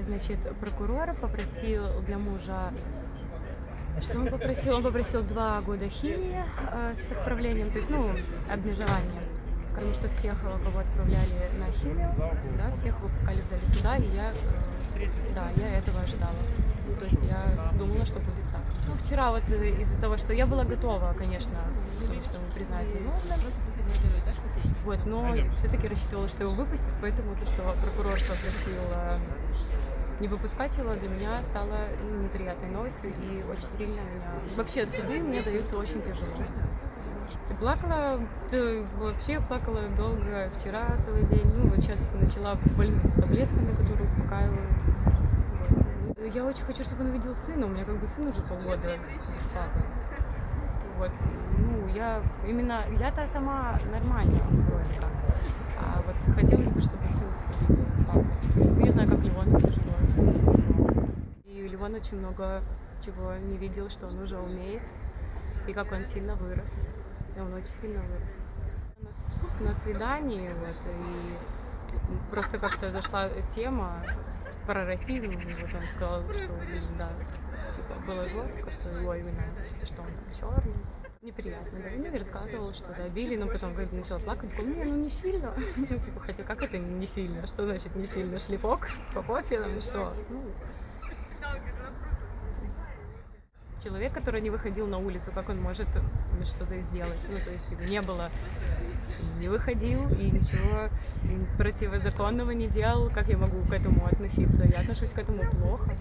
Значит, прокурор попросил для мужа, что он попросил? Он попросил 2 года химии с отправлением, то есть, ну, обмежевание. Потому что всех, кого отправляли на химию, да, всех выпускали в зале суда, и я этого ожидала. Ну, то есть я думала, что будет так. Ну, вчера вот из-за того, что я была готова, конечно, потому что ему признают виновным, вот, но все-таки рассчитывала, что его выпустят, поэтому то, что прокурор попросил не выпускать его, для меня стало неприятной новостью и очень сильно меня... Вообще суды мне даются очень тяжело. Вообще плакала долго вчера целый день. Ну вот сейчас начала пользоваться таблетками, которые успокаивают. Вот. Я очень хочу, чтобы он увидел сына. У меня как бы сын уже полгода без папы. Вот. Ну, я-то сама нормально вроде как. А вот хотелось бы, чтобы сын увидел папу. Не знаю, как Левону тяжело. И Левон очень много чего не видел, что он уже умеет. И как он сильно вырос. И он очень сильно вырос. На свидании, вот, и просто как-то зашла тема про расизм, и вот он сказал, что, да, типа, было жестко, что его именно, что он черный. Неприятно, да. Ну, и рассказывал, что да, били, но потом, когда начала плакать, сказал, не сильно. Ну, типа, хотя как это не сильно? Что значит не сильно? Шлепок по кофе, там, что? Ну, человек, который не выходил на улицу, как он может что-то сделать? Ну, то есть его не было, не выходил и ничего противозаконного не делал. Как я могу к этому относиться? Я отношусь к этому плохо.